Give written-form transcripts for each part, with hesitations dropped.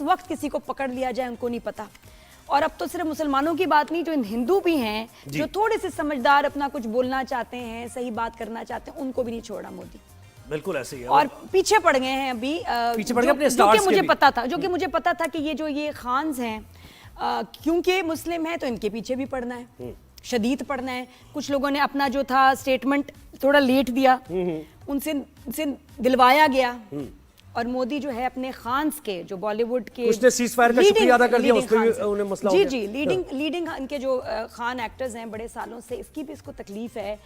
किस वक्त किसी को पकड़ लिया जाए उनको नहीं पता। और अब तो सिर्फ मुसलमानों की बात नहीं, जो हिंदू भी हैं, जो थोड़े से समझदार अपना कुछ बोलना चाहते हैं, सही बात करना चाहते हैं, उनको भी नहीं छोड़ा मोदी। बिल्कुल ऐसे ही है। और पीछे पड़ गए हैं अभी, पीछे पड़ गए अपने जो कि स्टार्स मुझे के पता था, जो कि मुझे पता था कि ये खान्स हैं, क्योंकि मुस्लिम है तो इनके पीछे भी पड़ना है, शदीद पड़ना है। कुछ लोगों ने अपना जो था स्टेटमेंट थोड़ा लेट दिया, उनसे दिलवाया गया। और मोदी जो है अपने खान्स के, जो बॉलीवुड के, उसने सीज़फायर का शुक्रिया अदा कर दिया, उस पे भी उन्हें मसला हो गया। जी, लीडिंग इनके जो खान एक्टर्स हैं बड़े सालों से, इसकी भी इसको तकलीफ है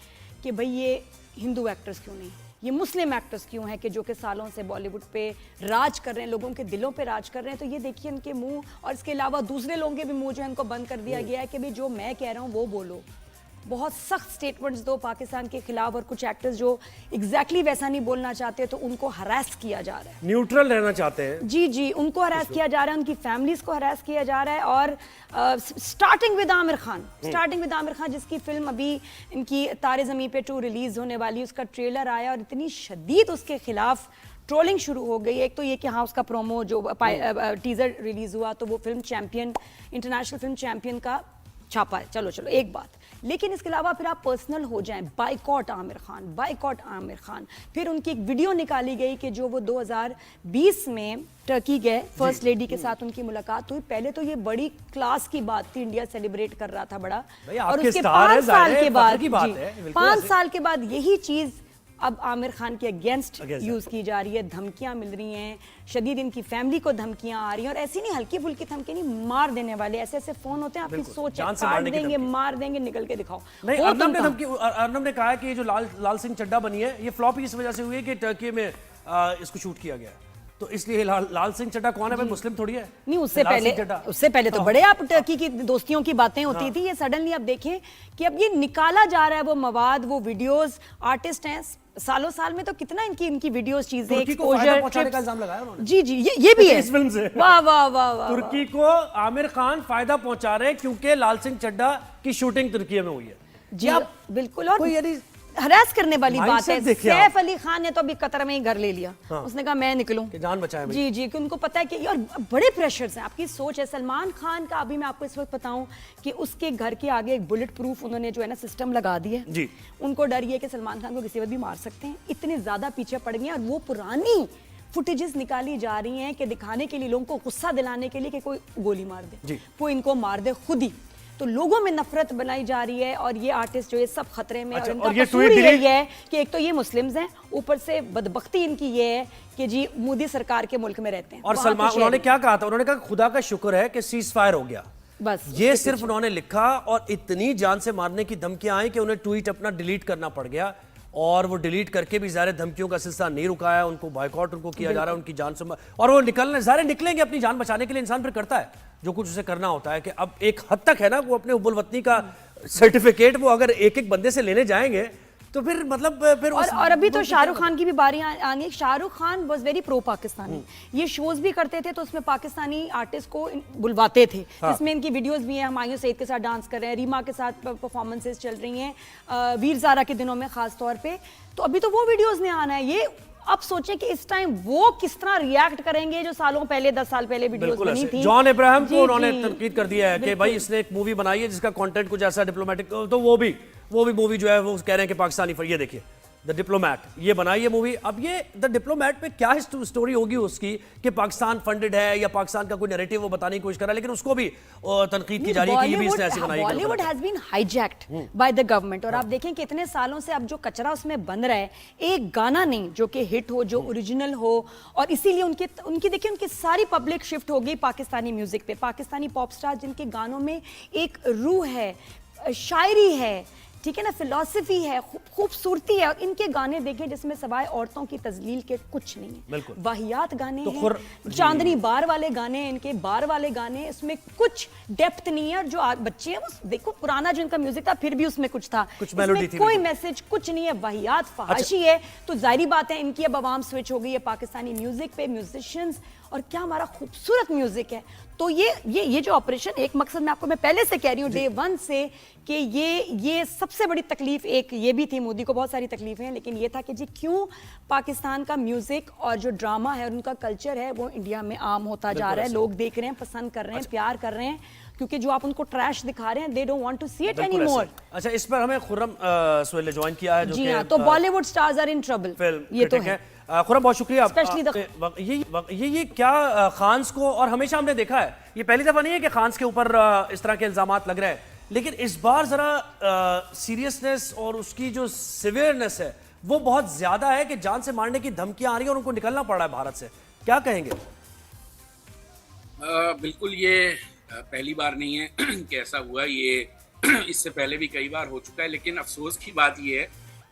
कि भाई ये हिंदू एक्टर्स क्यों नहीं, ये मुस्लिम एक्टर्स क्यों हैं कि जो कि सालों से बॉलीवुड पे राज कर रहे हैं, लोगों के दिलों पे राज कर रहे हैं। तो ये देखिए इनके मुंह, और इसके अलावा दूसरे लोगों के भी मुंह जो है इनको बंद कर दिया गया है कि भाई जो मैं कह रहा हूँ वो बोलो। बहुत सख्त स्टेटमेंट्स दो पाकिस्तान के खिलाफ, और कुछ एक्टर्स जो एग्जैक्टली वैसा नहीं बोलना चाहते तो उनको हरास किया जा रहा है, न्यूट्रल रहना चाहते हैं। जी, उनको हरास किया जा रहा है, उनकी फैमिलीज को हरास किया जा रहा है। और स्टार्टिंग विद आमिर खान, जिसकी फिल्म अभी इनकी तारे ज़मीं पे 2 रिलीज होने वाली, उसका ट्रेलर आया और इतनी शदीद उसके खिलाफ ट्रोलिंग शुरू हो गई। एक तो ये कि हाँ, उसका प्रोमो जो टीजर रिलीज हुआ तो वो film champion, international film champion का छापा है, चलो एक बात। लेकिन इसके अलावा फिर आप पर्सनल हो जाएं, बाइकॉट आमिर खान। फिर उनकी एक वीडियो निकाली गई कि जो वो 2020 में टर्की गए, फर्स्ट लेडी के साथ उनकी मुलाकात हुई। पहले तो ये बड़ी क्लास की बात थी, इंडिया सेलिब्रेट कर रहा था बड़ा, और उसके 5 साल के बाद यही चीज अब आमिर खान के अगेंस्ट यूज की जा रही है। धमकियां मिल रही हैं, शदीद इनकी फैमिली को धमकियां आ रही हैं, और ऐसी नहीं हल्की फुल्की धमकी नहीं, मार देने वाले ऐसे फोन होते हैं, आपकी सोच है, काट देंगे, मार देंगे, निकल के दिखाओ। नहीं, अर्नब ने कहा कि ये जो लाल सिंह चड्ढा बनी है, ये फ्लॉप इस वजह से हुई है कि टर्की में इसको शूट किया गया, तो इसलिए लाल सिंह चड्ढा कौन है भाई, मुस्लिम थोड़ी है। नहीं, उससे पहले तो बड़े आप टर्की की दोस्तियों की बातें होती थी। ये सडनली अब देखें कि अब ये निकाला जा रहा है वो मवाद, वो वीडियोस, आर्टिस्ट हैं, सालों साल में तो कितना इनकी वीडियोस, चीजें, एक्सपोजर, पहुंचाने का इल्जाम लगाया उन्होंने। जी, ये भी है इस फिल्म से। वाह। तुर्की को आमिर खान फायदा पहुंचा रहे हैं क्योंकि लाल सिंह चड्ढा की शूटिंग तुर्की में हुई है। जी बिल्कुल, और हरास करने वाली बात है। सैफ अली खान ने तो अभी कतर में ही घर ले लिया, उसने कहा मैं निकलूं, जान बचाए। जी, कि उनको पता है कि और बड़े प्रेशर्स हैं, आपकी सोच है। सलमान खान का अभी मैं आपको इस वक्त बताऊं कि उसके घर के आगे एक बुलेट प्रूफ उन्होंने जो है ना सिस्टम लगा दिया है। उनको डर ये कि सलमान खान को किसी वक्त भी मार सकते हैं, इतने ज्यादा पीछे पड़ गए हैं। और वो पुरानी फुटेजेस निकाली जा रही हैं कि दिखाने के लिए, लोगों को गुस्सा दिलाने के लिए कि कोई गोली मार दे, कोई इनको मार दे खुद ही। तो लोगों में नफरत बनाई जा रही है, और ये आर्टिस्ट जो है सब खतरे में। और इनका कसूर यही है कि एक तो ये मुस्लिम्स हैं, ऊपर से बदबख्ती इनकी ये है कि जी मोदी सरकार के मुल्क में रहते हैं। और सलमान, उन्होंने क्या कहा था, उन्होंने कहा खुदा का शुक्र है कि सीज फायर हो गया, बस ये सिर्फ उन्होंने लिखा। और इतनी जान से मारने की धमकियां आई कि उन्हें ट्वीट अपना डिलीट करना पड़ गया, और वो डिलीट करके भी ज़ाहिर धमकियों का सिलसिला नहीं रुकाया, उनको बायकॉट उनको किया जा रहा है, उनकी जान से, और वो निकलेंगे अपनी जान बचाने के लिए। इंसान फिर करता है जो कुछ उसे करना होता है। कि अब एक हद तक है ना, वो अपने उबुल वतनी का सर्टिफिकेट वो अगर एक बंदे से लेने जाएंगे तो फिर मतलब फिर और अभी तो शाहरुख खान की भी बारी आनी। Shahrukh Khan was very pro Pakistani, ये शोज भी करते थे तो उसमें पाकिस्तानी आर्टिस्ट को बुलवाते थे, जिसमें इनकी वीडियोस भी हैं। हुमायूं सईद के साथ डांस कर रहे हैं, रीमा के साथ परफॉर्मेंसेस चल रही हैं, वीर ज़ारा के दिनों में खास तौर पे। तो अभी तो वो वीडियोस ने आना है। ये अब सोचें कि इस टाइम वो किस तरह रिएक्ट करेंगे जो सालों पहले, 10 साल पहले वीडियोस बनी थी। जॉन अब्राहम को उन्होंने तनकीद कर दिया है कि भाई इसने एक मूवी बनाई है जिसका कंटेंट कुछ ऐसा डिप्लोमेटिक, तो वो भी मूवी जो है वो कह रहे हैं कि पाकिस्तानी, ये देखिए द डिप्लोमैट, ये बनाई है मूवी। अब ये द डिप्लोमैट पे क्या स्टोरी होगी उसकी कि पाकिस्तान फंडेड है या पाकिस्तान का कोई नैरेटिव वो बताने की कोशिश कर रहा है, लेकिन उसको भी तनकीद की जा रही है कि ये भी इसने ऐसी बनाई है। Bollywood has been hijacked by the government. और आप देखें कि इतने सालों से अब जो कचरा उसमें बन रहा है, एक गाना नहीं जो कि हिट हो, जो ओरिजिनल हो, और इसीलिए उनकी देखिए उनकी सारी पब्लिक शिफ्ट हो गई पाकिस्तानी म्यूजिक पे। पाकिस्तानी पॉप स्टार जिनके गानों में एक रूह है, शायरी है, ठीक है ना, फिलॉसफी है, खूबसूरती है। और इनके गाने देखें जिसमें सवाए औरतों की तजलील के कुछ नहीं है, वाहियात गाने हैं, चांदनी बार वाले गाने हैं इनके, बार वाले गाने, इसमें कुछ डेप्थ नहीं है। और जो बच्चे हैं वो देखो, पुराना जो इनका म्यूजिक था फिर भी उसमें कुछ था, कोई मैसेज कुछ नहीं है, वाहियात फहाशी है। तो जाहिर बात है इनकी अब आवाम स्विच हो गई है पाकिस्तानी म्यूजिक पे, म्यूजिशियंस। और क्या हमारा खूबसूरत म्यूजिक है। तो ये जो ऑपरेशन, एक मकसद मैं आपको, मैं पहले से कह रही हूँ डे वन से, कि ये सबसे बड़ी तकलीफ एक ये भी थी, मोदी को बहुत सारी तकलीफें हैं, लेकिन ये था कि जी क्यों पाकिस्तान का म्यूजिक और जो ड्रामा है और उनका कल्चर है वो इंडिया में आम होता जा रहा है, लोग देख रहे हैं, पसंद कर रहे हैं, प्यार कर रहे हैं, क्योंकि जो आप उनको ट्रैश दिखा रहे हैं, they don't want to see it any more. अच्छा, इस पर हमें खुर्रम सोहेल ने ज्वाइन किया है, जो जी हाँ, तो Bollywood stars are in trouble, ये तो है। खुर्रम, बहुत शुक्रिया। स्पेशली ये क्या खान्स को, और हमेशा हमने देखा है, ये पहली दफा नहीं है कि खान्स के ऊपर इस तरह के इल्जामात लग रहे हैं, लेकिन इस बार जरा सीरियसनेस और उसकी जो सिवियरनेस है वो बहुत ज्यादा है कि जान से मारने की धमकियां आ रही है और उनको निकलना पड़ रहा है भारत से। क्या कहेंगे? बिल्कुल, ये पहली बार नहीं है कि ऐसा हुआ, ये इससे पहले भी कई बार हो चुका है। लेकिन अफसोस की बात ये है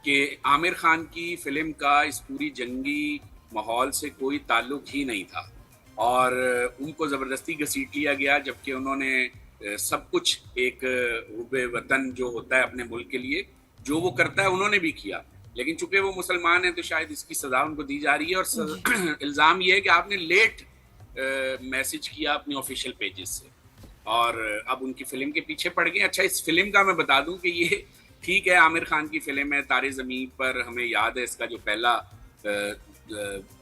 कि आमिर खान की फिल्म का इस पूरी जंगी माहौल से कोई ताल्लुक ही नहीं था और उनको ज़बरदस्ती घसीट लिया गया, जबकि उन्होंने सब कुछ एक हुब्बे वतन जो होता है अपने मुल्क के लिए, जो वो करता है उन्होंने भी किया। लेकिन चूंकि वो मुसलमान हैं तो शायद इसकी सज़ा उनको दी जा रही है। और इल्ज़ाम ये है कि आपने लेट मैसेज किया अपनी ऑफिशियल पेजेस से और अब उनकी फिल्म के पीछे पड़ गए। अच्छा, इस फिल्म का मैं बता दूं कि ये ठीक है, आमिर खान की फिल्म है, तारे ज़मीन पर, हमें याद है इसका जो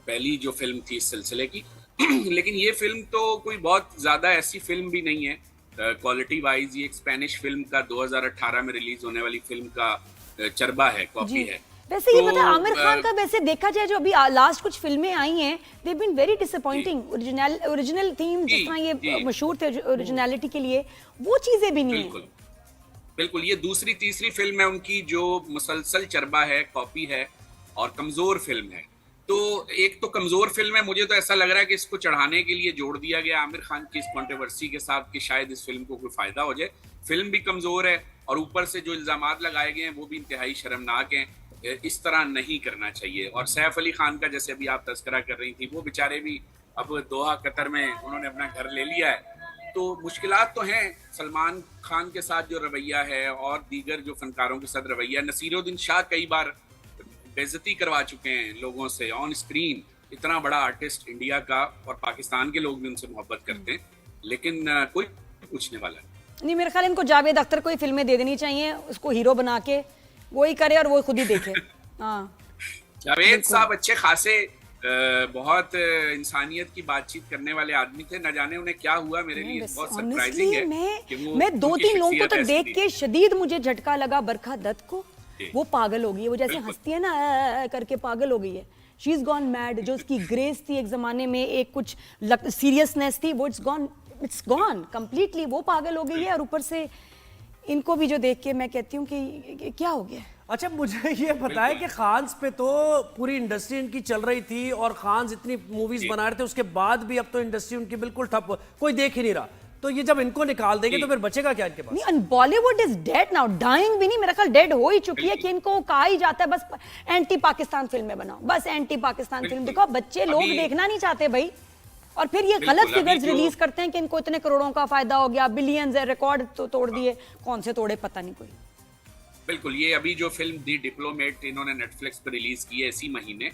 पहली जो फिल्म थी इस सिलसिले की लेकिन ये फिल्म तो कोई बहुत ज़्यादा ऐसी फिल्म भी नहीं है क्वालिटी वाइज। ये एक स्पेनिश फिल्म का 2018 में रिलीज होने वाली फिल्म का चरबा है, कॉपी है। वैसे ये पता, आमिर खान का वैसे देखा जाए जो अभी लास्ट कुछ फिल्में आई हैं, they been very disappointing. Original theme जिस तरह ये मशहूर थे ओरिजिनलिटी के लिए, वो चीजें भी नहीं है। बिल्कुल, ये दूसरी तीसरी फिल्म है उनकी जो मुसलसल चरबा है, कॉपी है और कमजोर फिल्म है। तो एक तो कमजोर फिल्म है, मुझे तो ऐसा लग रहा है कि इसको चढ़ाने के लिए जोड़ दिया गया आमिर खान की इस कंट्रोवर्सी के साथ कि शायद इस फिल्म को कोई फायदा हो जाए। फिल्म भी कमजोर है और ऊपर से जो इल्जामात लगाए गए हैं वो भी इंतहाई शर्मनाक हैं। इस तरह नहीं करना चाहिए। और सैफ अली खान का जैसे अभी आप तस्करा कर रही थी, वो बेचारे भी अब दोहा कतर में उन्होंने अपना घर ले लिया है, तो मुश्किलात तो हैं। सलमान खान के साथ जो रवैया है और दीगर जो फनकारों के साथ रवैया, नसीरुद्दीन शाह कई बार बेइज्जती करवा चुके हैं लोगों से ऑन स्क्रीन। इतना बड़ा आर्टिस्ट इंडिया का, और पाकिस्तान के लोग भी उनसे मोहब्बत करते हैं, लेकिन कोई पूछने वाला नहीं। मेरे ख्याल इनको जावेद अख्तर को ही फिल्में दे देनी चाहिए, उसको हीरो बना के वो ही करे और वो खुद ही देखे। हाँ, जावेद साहब अच्छे खासे बहुत इंसानियत की बातचीत करने वाले आदमी थे। न जाने उन्हें क्या हुआ, मेरे लिए बहुत सरप्राइजिंग है कि मैं 2-3 लोगों को तो देख के शदीद मुझे झटका लगा। बरखा दत्त को, वो पागल हो गई है, वो जैसे हंसती है ना करके पागल हो गई है। She is gone mad. जो उसकी ग्रेस थी एक जमाने में, एक कुछ सीरियसनेस थी, वो इट्स गॉन कंप्लीटली। वो पागल हो गई है और ऊपर से इनको भी जो देख के मैं कहती हूँ कि क्या हो गया। अच्छा, मुझे ये बताएं कि खान्स पे तो पूरी इंडस्ट्री इनकी चल रही थी और खान्स इतनी मूवीज बना रहे थे, उसके बाद भी अब तो इंडस्ट्री उनकी बिल्कुल ठप, कोई देख ही नहीं रहा। तो ये जब इनको निकाल देंगे तो फिर बचेगा क्या इनके पास? नहीं, Bollywood is dead now, dying भी नहीं, मेरा ख्याल डेड हो ही चुकी है कि इनको कहा ही जाता है बस एंटी पाकिस्तान फिल्में बनाओ, बस एंटी पाकिस्तान फिल्म दिखाओ। बच्चे लोग देखना नहीं चाहते भाई। और फिर ये गलत फिगर्स रिलीज करते हैं कि इनको इतने करोड़ों का फायदा हो गया, बिलियंस है, रिकॉर्ड तो तोड़ दिए। कौन से तोड़े पता नहीं कोई। बिल्कुल, ये अभी जो फिल्म दी डिप्लोमेट इन्होंने नेटफ्लिक्स पर रिलीज की है इसी महीने,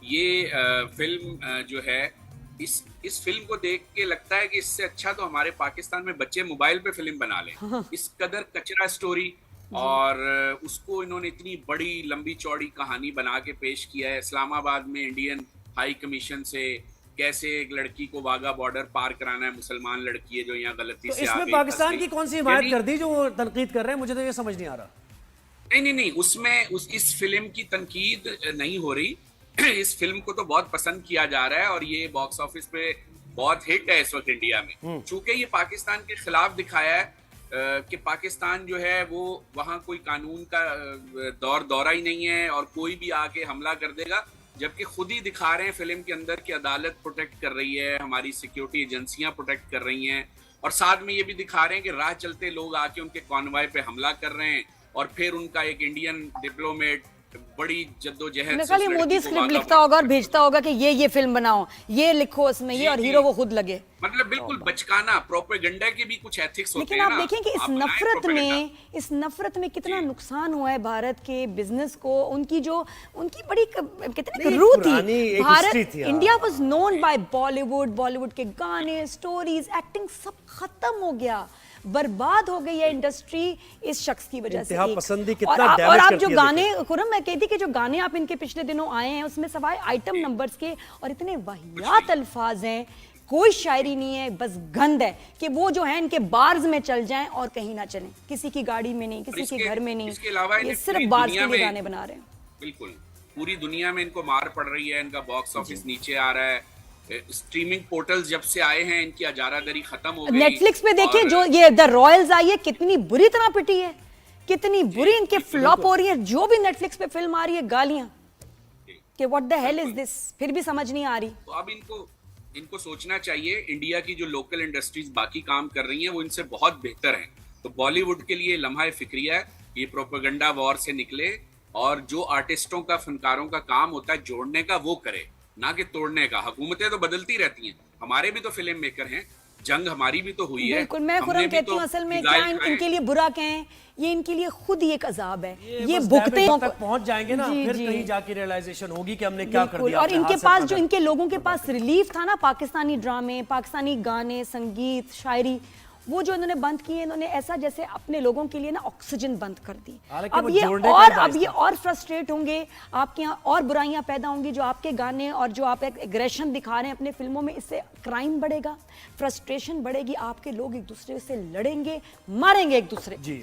ये फिल्म जो है, इस फिल्म को देख के लगता है कि इससे अच्छा तो हमारे पाकिस्तान में बच्चे मोबाइल पे फिल्म बना लें। इस कदर कचरा स्टोरी, और उसको इन्होंने इतनी बड़ी लंबी चौड़ी कहानी बना के पेश किया है। इस्लामाबाद में इंडियन हाई कमीशन से कैसे एक लड़की को वाघा बॉर्डर पार कराना है, मुसलमान लड़की है जो यहाँ गलती से आ गई। इसमें पाकिस्तान की कौन सी हिमायत कर दी जो वो तनकीद कर रहे हैं? मुझे तो ये समझ नहीं आ रहा। नहीं, उसमें इस फिल्म की तनकीद नहीं हो रही। इस फिल्म को तो बहुत पसंद किया जा रहा है और ये बॉक्स ऑफिस पे बहुत हिट है इस वक्त इंडिया में। चूंकि ये पाकिस्तान के खिलाफ दिखाया है कि पाकिस्तान जो है वो वहाँ कोई कानून का दौरा ही नहीं है और कोई भी आके हमला कर देगा, जबकि खुद ही दिखा रहे हैं फिल्म के अंदर कि अदालत प्रोटेक्ट कर रही है, हमारी सिक्योरिटी एजेंसियां प्रोटेक्ट कर रही हैं, और साथ में ये भी दिखा रहे हैं कि राह चलते लोग आके उनके कॉन्वॉय पे हमला कर रहे हैं और फिर उनका एक इंडियन डिप्लोमेट बड़ी जद्दोजहद से मोदी स्क्रिप्ट लिखता होगा और भेजता होगा कि ये फिल्म बनाओ, ये लिखो इसमें ये, और हीरो वो खुद लगे। मतलब बिल्कुल बचकाना, प्रोपेगेंडा के भी कुछ एथिक्स होते लेकिन हैं आप ना। देखें कि आप बनाएं प्रोपेगेंडा। इस नफरत में कितना जी। नुकसान हुआ है भारत के बिजनेस को। उनकी बड़ी कितनी नहीं, रू पुरानी थी एक भारत। history थी, हाँ। India was known by Bollywood के गाने, स्टोरीज, एक्टिंग सब खत्म हो गया, बर्बाद हो गई है इंडस्ट्री इस शख्स की वजह से। इंतहा एक। पसंदी कितना और आप damage जो करती है, गाने, खुरम मैं कहती कि जो गाने आप इनके पिछले दिनों आए हैं उसमें सवाए आइटम नंबर्स के और इतने वाहियात अल्फाज हैं, कोई शायरी नहीं है, बस गंद है कि वो जो है इनके बार्स में चल जाएं और कहीं ना चलें, किसी की गाड़ी में नहीं, किसी के घर में नहीं। इसके अलावा ये इन्हें सिर्फ पूरी बार्स के दुनिया लिए में- गाने बना रहे हैं। बिल्कुल पूरी दुनिया में इनको मार पड़ रही है, इनका बॉक्स ऑफिस नीचे आ रहा है। स्ट्रीमिंग पोर्टल्स जब से आए हैं इनकी अजारादरी खत्म हो गई। नेटफ्लिक्स पे देखिए और- जो ये द रॉयल्स आई है, कितनी बुरी तरह पिटी है, कितनी बुरी इनके फ्लॉप हो रही है। जो भी नेटफ्लिक्स पे फिल्म आ रही है गालियां कि what the hell is this, फिर भी समझ नहीं आ रही। तो अब इनको सोचना चाहिए, इंडिया की जो लोकल इंडस्ट्रीज बाकी काम कर रही हैं वो इनसे बहुत बेहतर हैं। तो बॉलीवुड के लिए लम्हा फिक्रिया है, ये प्रोपेगेंडा वॉर से निकले और जो आर्टिस्टों का, फनकारों का काम होता है जोड़ने का, वो करे, ना कि तोड़ने का। हुकूमतें तो बदलती रहती हैं, हमारे भी तो फिल्म मेकर हैं, जंग हमारी भी तो हुई है। बिल्कुल, मैं हमने खुरम भी कहती तो हूँ असल में फिजाइल क्या खाए। इनके लिए बुरा कहें, ये इनके लिए खुद ही एक अजाब है। ये बस भुगते damage तक पहुंच जाएंगे ना, जी, फिर जी। कहीं जाके रियलाइजेशन होगी कि हमने क्या कर बिल्कुल। दिया। और अपने इनके हाथ से पास अपना जो घर। इनके लोगों के पास रिलीफ था ना, पाकिस्तानी ड्रामे, पाकिस्तानी गाने, संगीत, शायरी, वो जो इन्होंने बंद किए, इन्होंने ऐसा जैसे अपने लोगों के लिए ना ऑक्सीजन बंद कर दी। हालांकि अब वो ये जोड़ने का और ही अब ये था। और फ्रस्ट्रेट होंगे, आपके यहाँ और बुराइयां पैदा होंगी जो आपके गाने और जो आप एक एग्रेशन दिखा रहे हैं अपने फिल्मों में, इससे क्राइम बढ़ेगा, फ्रस्ट्रेशन बढ़ेगी, आपके लोग एक दूसरे से लड़ेंगे, मारेंगे एक दूसरे। जी